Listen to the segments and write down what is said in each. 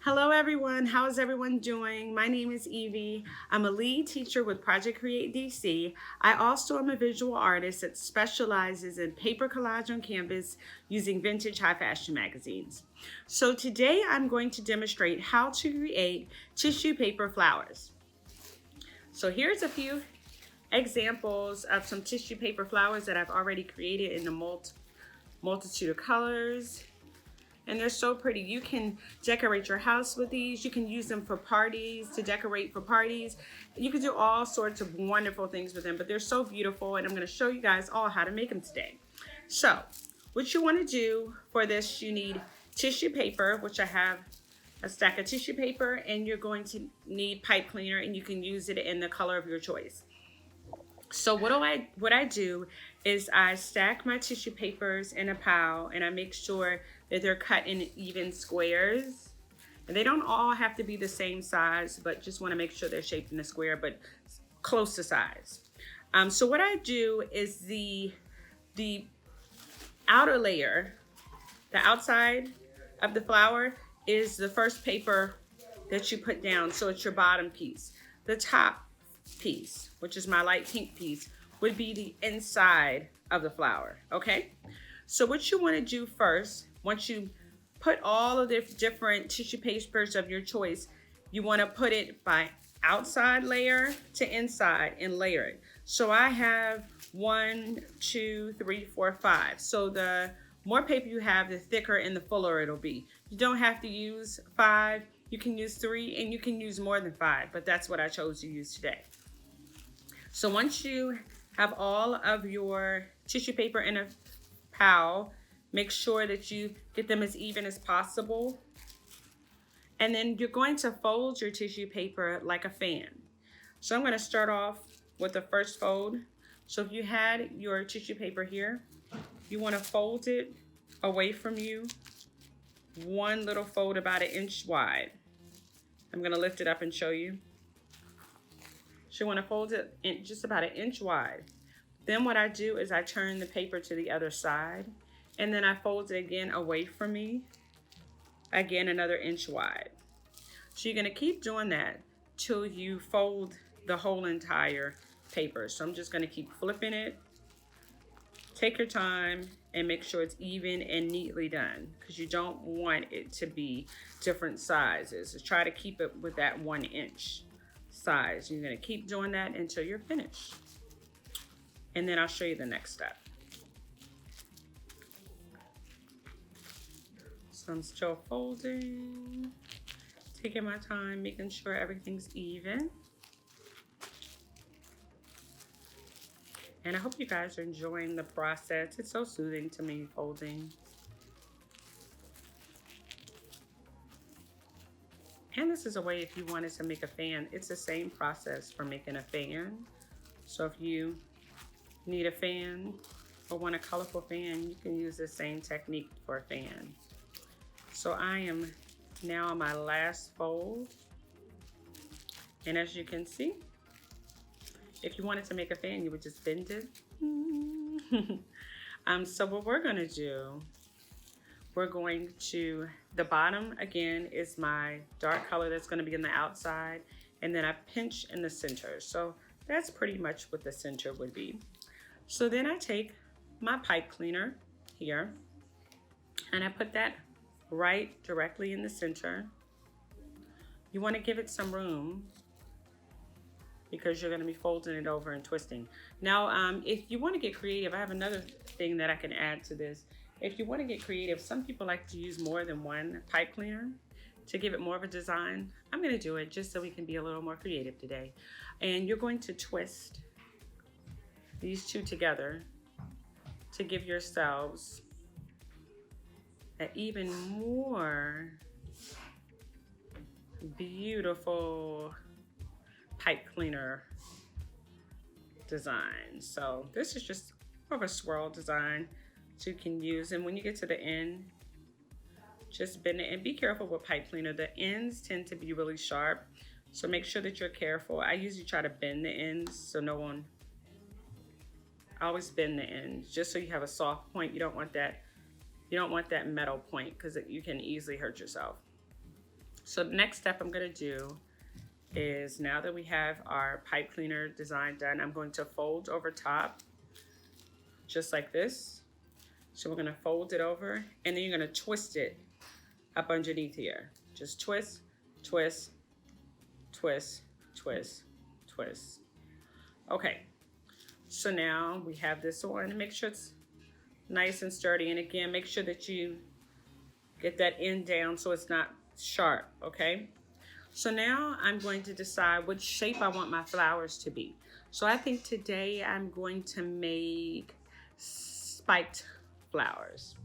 Hello everyone, how is everyone doing? My name is Evie. I'm a lead teacher with Project Create DC. I also am a visual artist that specializes in paper collage on canvas using vintage high fashion magazines. So today I'm going to demonstrate how to create tissue paper flowers. So here's a few examples of some tissue paper flowers that I've already created in a multitude of colors. And they're so pretty. You can decorate your house with these. You can use them for parties, to decorate for parties. You can do all sorts of wonderful things with them, but they're so beautiful, and I'm gonna show you guys all how to make them today. So, what you wanna do for this, you need tissue paper, which I have a stack of tissue paper, and you're going to need pipe cleaner, and you can use it in the color of your choice. So what I do is I stack my tissue papers in a pile, and I make sure that they're cut in even squares. And they don't all have to be the same size, but just want to make sure they're shaped in a square, but close to size. So what I do is the outer layer, the outside of the flower, is the first paper that you put down. So it's your bottom piece. The top piece, which is my light pink piece, would be the inside of the flower. Okay, so what you want to do first, once you put all of the different tissue papers of your choice, you want to put it by outside layer to inside and layer it. So I have 1, 2, 3, 4, 5. So the more paper you have, the thicker and the fuller it'll be. You don't have to use 5. You can use 3, and you can use more than 5, but that's what I chose to use today. So once you have all of your tissue paper in a pile, make sure that you get them as even as possible. And then you're going to fold your tissue paper like a fan. So I'm going to start off with the first fold. So if you had your tissue paper here, you want to fold it away from you. One little fold about 1 inch wide. I'm going to lift it up and show you. So you want to fold it in just about 1 inch wide. Then what I do is I turn the paper to the other side, and then I fold it again away from me, again another 1 inch wide. So you're going to keep doing that till you fold the whole entire paper. So I'm just going to keep flipping it. Take your time and make sure it's even and neatly done, because you don't want it to be different sizes. So try to keep it with that 1 inch size. You're going to keep doing that until you're finished. And then I'll show you the next step. So I'm still folding, taking my time, making sure everything's even. And I hope you guys are enjoying the process. It's so soothing to me, folding. And this is a way, if you wanted to make a fan, it's the same process for making a fan. So if you need a fan or want a colorful fan, you can use the same technique for a fan. So I am now on my last fold. And as you can see, if you wanted to make a fan, you would just bend it. So what we're gonna do, we're going to, the bottom again is my dark color that's gonna be on the outside, and then I pinch in the center. So that's pretty much what the center would be. So then I take my pipe cleaner here, and I put that right directly in the center. You wanna give it some room, because you're going to be folding it over and twisting. Now, if you want to get creative, I have another thing that I can add to this. If you want to get creative, some people like to use more than one pipe cleaner to give it more of a design. I'm going to do it just so we can be a little more creative today. And you're going to twist these two together to give yourselves an even more beautiful pipe cleaner design. So this is just more of a swirl design that you can use. And when you get to the end, just bend it, and be careful with pipe cleaner. The ends tend to be really sharp, so make sure that you're careful. I usually try to bend the ends so I always bend the ends just so you have a soft point. You don't want that metal point, because you can easily hurt yourself. So the next step I'm gonna do is, now that we have our pipe cleaner design done, I'm going to fold over top, just like this. So we're gonna fold it over, and then you're gonna twist it up underneath here. Just twist, twist, twist, twist, twist. Okay, so now we have this on. Make sure it's nice and sturdy, and again, make sure that you get that end down so it's not sharp, okay? So now I'm going to decide which shape I want my flowers to be. So I think today I'm going to make spiked flowers.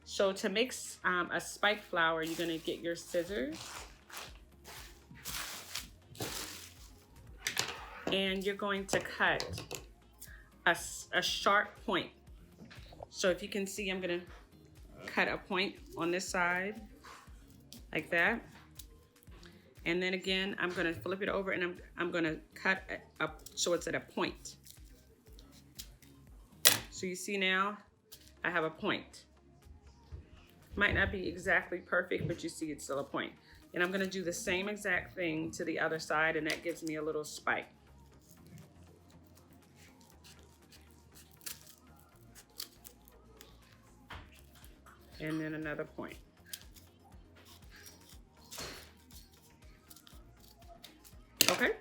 So to make a spiked flower, you're gonna get your scissors, and you're going to cut a sharp point. So if you can see, I'm gonna cut a point on this side, like that. And then again, I'm gonna flip it over, and I'm gonna cut up so it's at a point. So you see now, I have a point. Might not be exactly perfect, but you see it's still a point. And I'm gonna do the same exact thing to the other side, and that gives me a little spike. And then another point. Okay,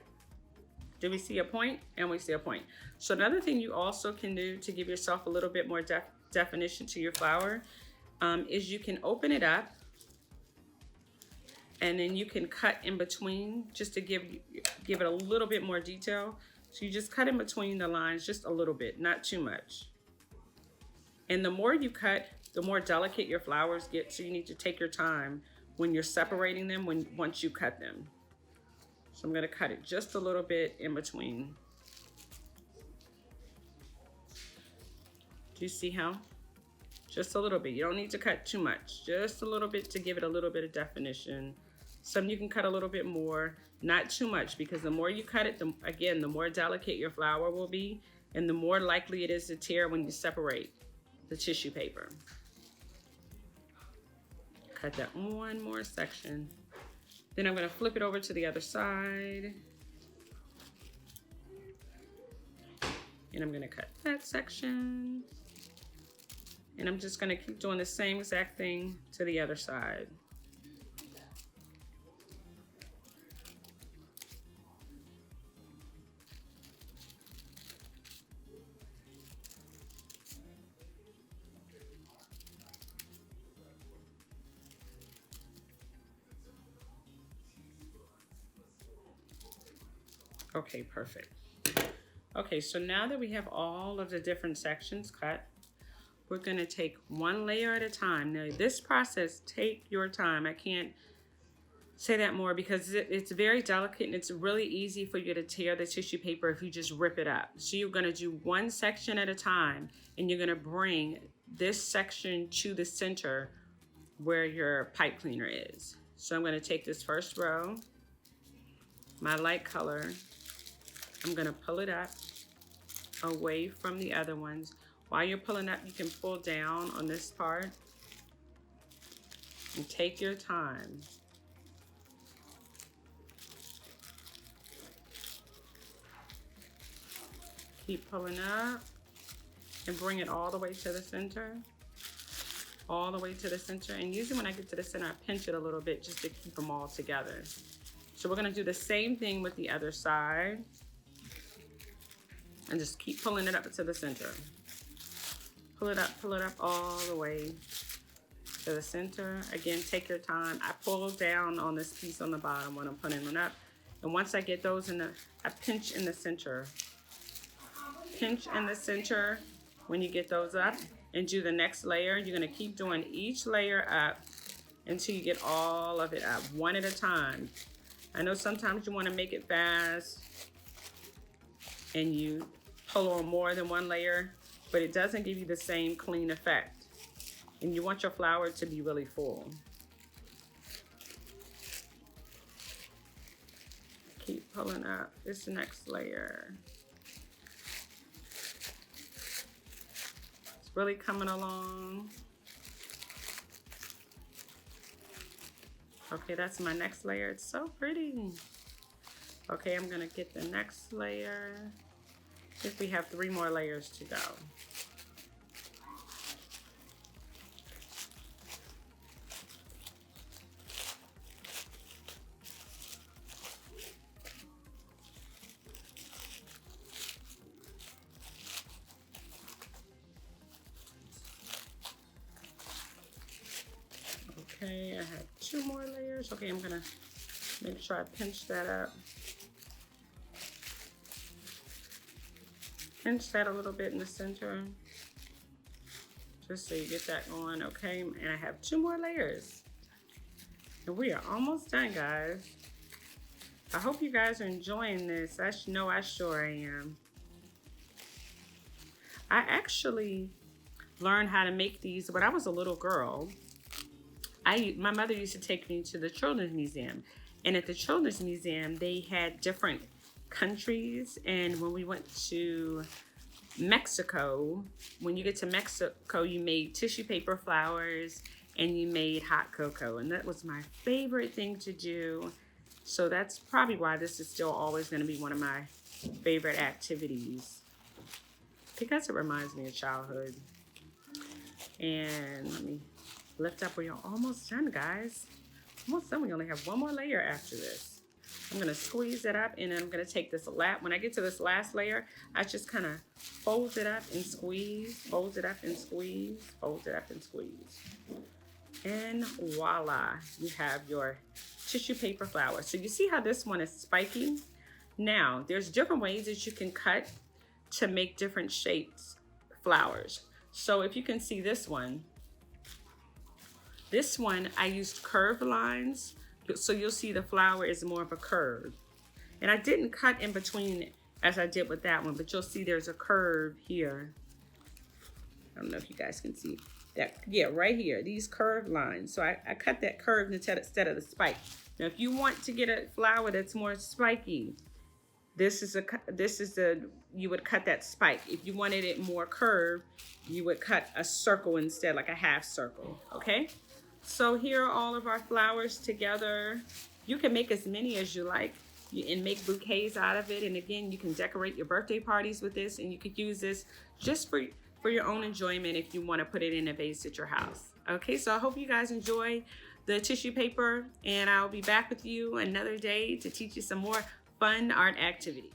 do we see a point? And we see a point. So another thing you also can do to give yourself a little bit more definition to your flower is you can open it up, and then you can cut in between just to give it a little bit more detail. So you just cut in between the lines just a little bit, not too much. And the more you cut, the more delicate your flowers get, so you need to take your time when you're separating them once you cut them. So I'm gonna cut it just a little bit in between. Do you see how? Just a little bit. You don't need to cut too much. Just a little bit to give it a little bit of definition. Some you can cut a little bit more, not too much, because the more you cut it, the more delicate your flower will be, and the more likely it is to tear when you separate the tissue paper. Cut that one more section. Then I'm gonna flip it over to the other side. And I'm gonna cut that section. And I'm just gonna keep doing the same exact thing to the other side. Okay, perfect. Okay, so now that we have all of the different sections cut, we're gonna take one layer at a time. Now this process, take your time. I can't say that more because it's very delicate, and it's really easy for you to tear the tissue paper if you just rip it up. So you're gonna do one section at a time, and you're gonna bring this section to the center where your pipe cleaner is. So I'm gonna take this first row, my light color, I'm gonna pull it up away from the other ones. While you're pulling up, you can pull down on this part and take your time. Keep pulling up and bring it all the way to the center. All the way to the center. And usually when I get to the center, I pinch it a little bit just to keep them all together. So we're gonna do the same thing with the other side. And just keep pulling it up to the center. Pull it up all the way to the center. Again, take your time. I pull down on this piece on the bottom when I'm putting it up. And once I get those I pinch in the center. Pinch in the center when you get those up, and do the next layer. You're gonna keep doing each layer up until you get all of it up, one at a time. I know sometimes you wanna make it fast and you pull on more than one layer, but it doesn't give you the same clean effect. And you want your flower to be really full. Keep pulling up this next layer. It's really coming along. Okay, that's my next layer. It's so pretty. Okay, I'm gonna get the next layer. I think we have 3 more layers to go. Okay, I have 2 more layers. Okay, I'm gonna make sure I pinch that up. Pinch that a little bit in the center, just so you get that going. Okay, and I have 2 more layers. And we are almost done, guys. I hope you guys are enjoying this. I know I sure am. I actually learned how to make these when I was a little girl. My mother used to take me to the Children's Museum. And at the Children's Museum, they had different countries. And when we went to Mexico, when you get to Mexico, you made tissue paper flowers and you made hot cocoa. And that was my favorite thing to do. So that's probably why this is still always going to be one of my favorite activities, because it reminds me of childhood. And let me lift up. We're almost done, guys. Almost done. We only have 1 more layer after this. I'm going to squeeze it up, and then I'm going to take this when I get to this last layer, I just kind of fold it up and squeeze, fold it up and squeeze, fold it up and squeeze. And voila, you have your tissue paper flower. So you see how this one is spiky? Now, there's different ways that you can cut to make different shapes flowers. So if you can see this one I used curved lines. So you'll see the flower is more of a curve. And I didn't cut in between as I did with that one, but you'll see there's a curve here. I don't know if you guys can see that. Yeah, right here, these curved lines. So I cut that curve instead of the spike. Now, if you want to get a flower that's more spiky, you would cut that spike. If you wanted it more curved, you would cut a circle instead, like a half circle, okay? So here are all of our flowers together. You can make as many as you like and make bouquets out of it. And again, you can decorate your birthday parties with this, and you could use this just for your own enjoyment if you want to put it in a vase at your house. Okay, so I hope you guys enjoy the tissue paper, and I'll be back with you another day to teach you some more fun art activities.